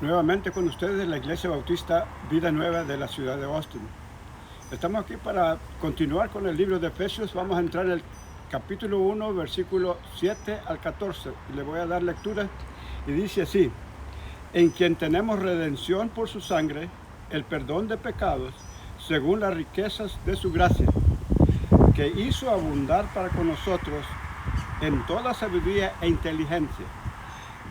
Nuevamente con ustedes la Iglesia Bautista Vida Nueva de la ciudad de Austin. Estamos aquí para continuar con el libro de Efesios. Vamos a entrar en el capítulo 1, versículo 7 al 14. Le voy a dar lectura y dice así: en quien tenemos redención por su sangre, el perdón de pecados, según las riquezas de su gracia, que hizo abundar para con nosotros en toda sabiduría e inteligencia,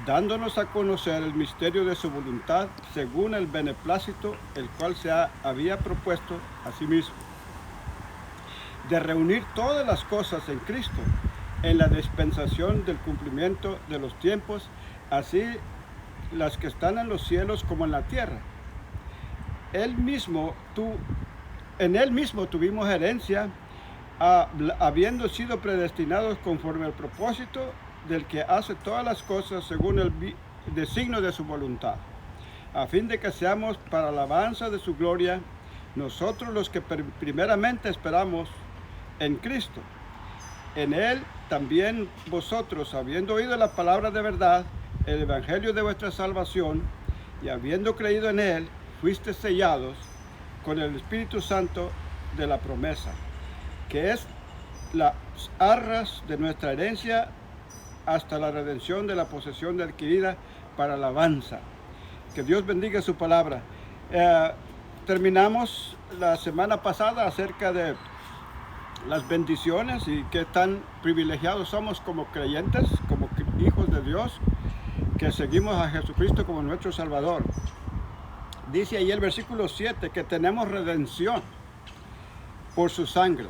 dándonos a conocer el misterio de su voluntad según el beneplácito, el cual había propuesto a sí mismo, de reunir todas las cosas en Cristo, en la dispensación del cumplimiento de los tiempos, así las que están en los cielos como en la tierra. En Él mismo tuvimos herencia, habiendo sido predestinados conforme al propósito del que hace todas las cosas según el designio de su voluntad, a fin de que seamos para alabanza de su gloria, nosotros los que primeramente esperamos en Cristo. En Él también vosotros, habiendo oído la palabra de verdad, el evangelio de vuestra salvación, y habiendo creído en Él, fuisteis sellados con el Espíritu Santo de la promesa, que es las arras de nuestra herencia hasta la redención de la posesión adquirida para alabanza. Que Dios bendiga su palabra. Terminamos la semana pasada acerca de las bendiciones y qué tan privilegiados somos como creyentes, como hijos de Dios, que seguimos a Jesucristo como nuestro Salvador. Dice ahí el versículo 7 que tenemos redención por su sangre.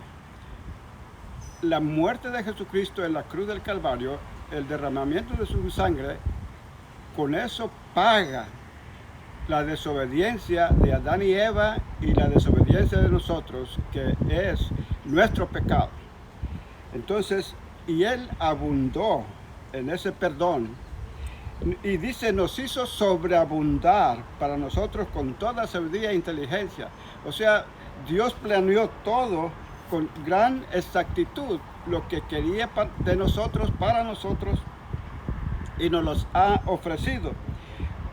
La muerte de Jesucristo en la cruz del Calvario, el derramamiento de su sangre, con eso paga la desobediencia de Adán y Eva y la desobediencia de nosotros, que es nuestro pecado. Entonces, y Él abundó en ese perdón, y dice, nos hizo sobreabundar para nosotros con toda sabiduría e inteligencia. O sea, Dios planeó todo con gran exactitud, lo que quería de nosotros, para nosotros, y nos los ha ofrecido.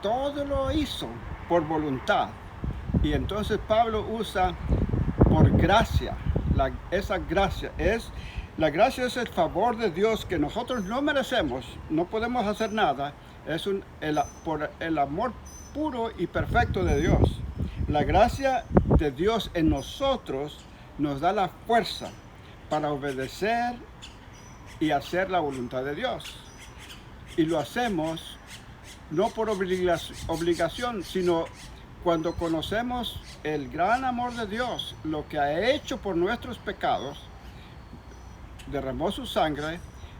Todo lo hizo por voluntad. Y entonces Pablo usa por gracia. La gracia es el favor de Dios que nosotros no merecemos, no podemos hacer nada. Es por el amor puro y perfecto de Dios. La gracia de Dios en nosotros nos da la fuerza para obedecer y hacer la voluntad de Dios. Y lo hacemos no por obligación, sino cuando conocemos el gran amor de Dios, lo que ha hecho por nuestros pecados, derramó su sangre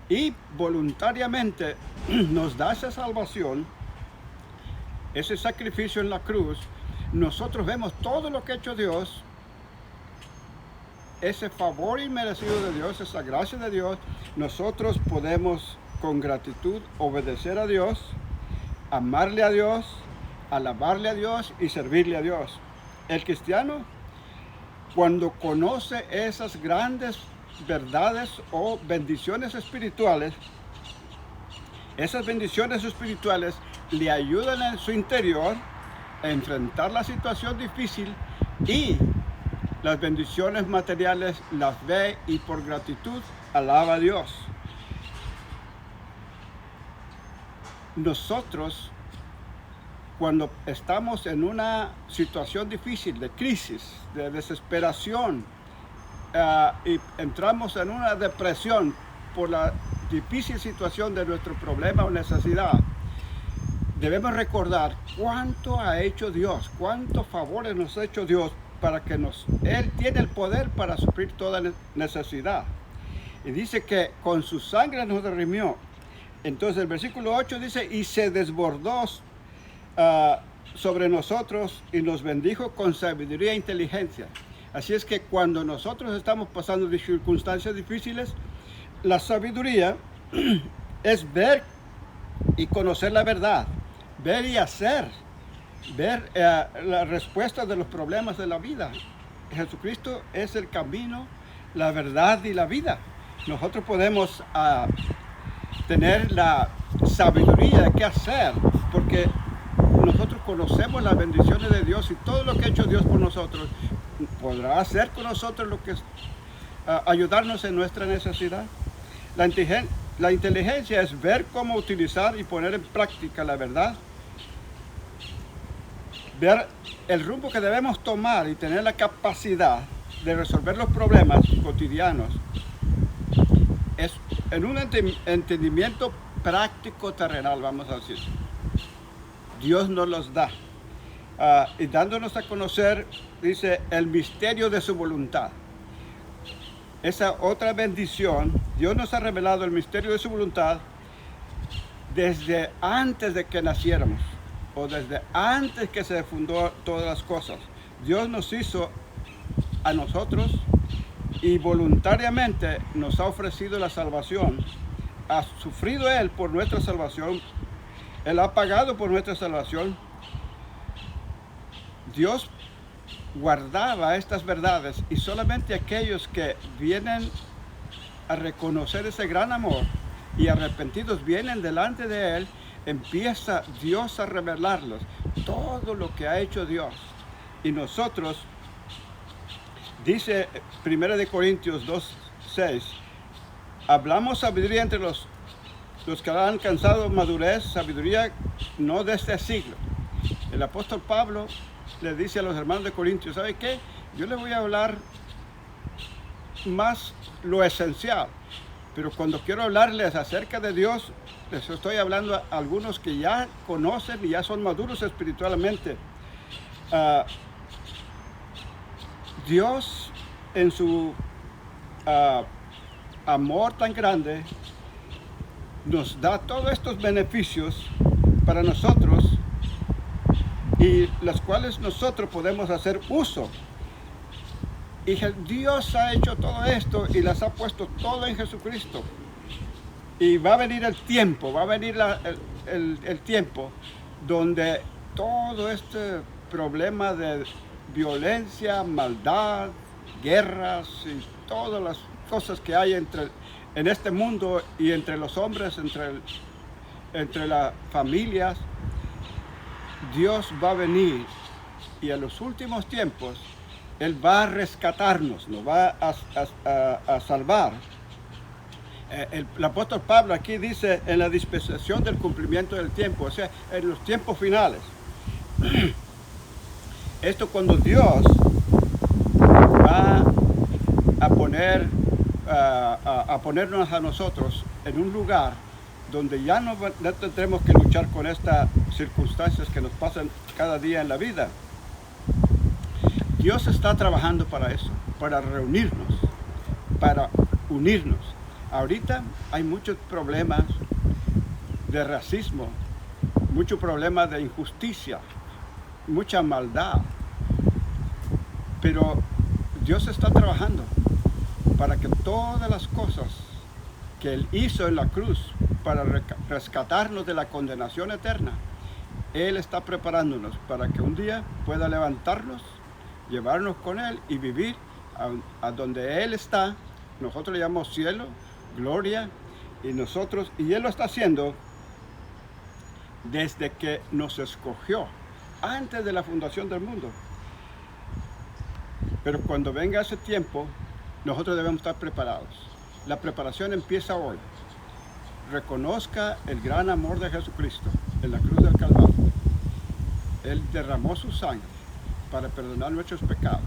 y voluntariamente nos da esa salvación, ese sacrificio en la cruz. Nosotros vemos todo lo que ha hecho Dios, ese favor inmerecido de Dios, esa gracia de Dios. Nosotros podemos con gratitud obedecer a Dios, amarle a Dios, alabarle a Dios y servirle a Dios. El cristiano, cuando conoce esas grandes verdades o bendiciones espirituales, esas bendiciones espirituales le ayudan en su interior a enfrentar la situación difícil, y las bendiciones materiales las ve y por gratitud alaba a Dios. Nosotros, cuando estamos en una situación difícil, de crisis, de desesperación, y entramos en una depresión por la difícil situación de nuestro problema o necesidad, debemos recordar cuánto ha hecho Dios, cuántos favores nos ha hecho Dios, para que Él tiene el poder para suplir toda necesidad. Y dice que con su sangre nos redimió. Entonces el versículo 8 dice, y se desbordó sobre nosotros y nos bendijo con sabiduría e inteligencia. Así es que cuando nosotros estamos pasando de circunstancias difíciles, la sabiduría es ver y conocer la verdad, ver y hacer, ver la respuesta de los problemas de la vida. Jesucristo es el camino, la verdad y la vida. Nosotros podemos tener la sabiduría de qué hacer, porque nosotros reconocemos las bendiciones de Dios y todo lo que ha hecho Dios por nosotros, podrá hacer con nosotros lo que es ayudarnos en nuestra necesidad. La inteligencia es ver cómo utilizar y poner en práctica la verdad, ver el rumbo que debemos tomar y tener la capacidad de resolver los problemas cotidianos. Es en un entendimiento práctico terrenal, vamos a decir. Dios nos los da y dándonos a conocer, dice, el misterio de su voluntad. Esa otra bendición, Dios nos ha revelado el misterio de su voluntad desde antes de que naciéramos o desde antes que se fundó todas las cosas. Dios nos hizo a nosotros y voluntariamente nos ha ofrecido la salvación. Ha sufrido Él por nuestra salvación. Él ha pagado por nuestra salvación. Dios guardaba estas verdades y solamente aquellos que vienen a reconocer ese gran amor y arrepentidos vienen delante de Él, empieza Dios a revelarlos todo lo que ha hecho Dios. Y nosotros, dice 1 Corintios 2:6, hablamos sabiduría entre los que han alcanzado madurez, sabiduría no de este siglo. El apóstol Pablo le dice a los hermanos de Corintios, ¿sabe qué? Yo les voy a hablar más lo esencial, pero cuando quiero hablarles acerca de Dios, les estoy hablando a algunos que ya conocen y ya son maduros espiritualmente. Dios, en su amor tan grande, nos da todos estos beneficios para nosotros y los cuales nosotros podemos hacer uso. Y Dios ha hecho todo esto y las ha puesto todo en Jesucristo. Y va a venir el tiempo, va a venir el tiempo donde todo este problema de violencia, maldad, guerras y todas las cosas que hay en este mundo y entre los hombres, entre las familias, Dios va a venir y en los últimos tiempos Él va a rescatarnos, nos va a salvar. El apóstol Pablo aquí dice en la dispensación del cumplimiento del tiempo, o sea, en los tiempos finales. Esto cuando Dios va a ponernos a nosotros en un lugar donde ya no tendremos que luchar con estas circunstancias que nos pasan cada día en la vida. Dios está trabajando para eso, para reunirnos, para unirnos. Ahorita hay muchos problemas de racismo, muchos problemas de injusticia, mucha maldad. Pero Dios está trabajando para que todas las cosas que Él hizo en la cruz para rescatarnos de la condenación eterna, Él está preparándonos para que un día pueda levantarnos, llevarnos con Él y vivir a donde Él está. Nosotros le llamamos cielo, gloria, y Él lo está haciendo desde que nos escogió, antes de la fundación del mundo. Pero cuando venga ese tiempo, nosotros debemos estar preparados. La preparación empieza hoy. Reconozca el gran amor de Jesucristo en la cruz del Calvario. Él derramó su sangre para perdonar nuestros pecados.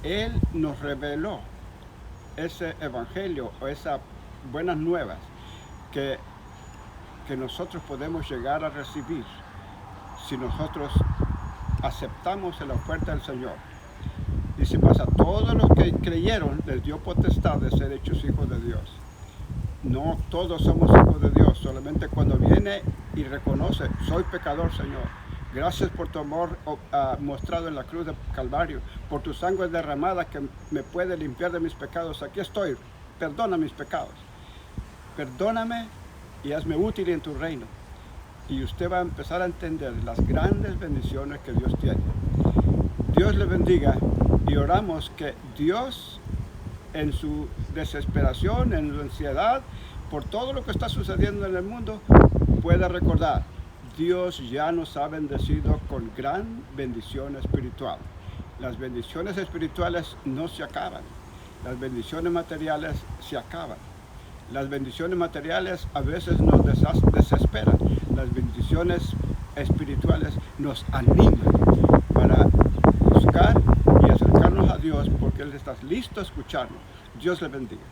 Él nos reveló ese evangelio o esas buenas nuevas que nosotros podemos llegar a recibir si nosotros aceptamos la oferta del Señor. Dice, más a todos los que creyeron les dio potestad de ser hechos hijos de Dios. No todos somos hijos de Dios, solamente cuando viene y reconoce, soy pecador, Señor. Gracias por tu amor mostrado en la cruz del Calvario, por tu sangre derramada que me puede limpiar de mis pecados. Aquí estoy, perdona mis pecados. Perdóname y hazme útil en tu reino. Y usted va a empezar a entender las grandes bendiciones que Dios tiene. Dios le bendiga y oramos que Dios, en su desesperación, en su ansiedad, por todo lo que está sucediendo en el mundo, pueda recordar, Dios ya nos ha bendecido con gran bendición espiritual. Las bendiciones espirituales no se acaban. Las bendiciones materiales se acaban. Las bendiciones materiales a veces nos desesperan. Las bendiciones espirituales nos animan para buscar y acercarnos a Dios porque Él está listo a escucharnos. Dios le bendiga.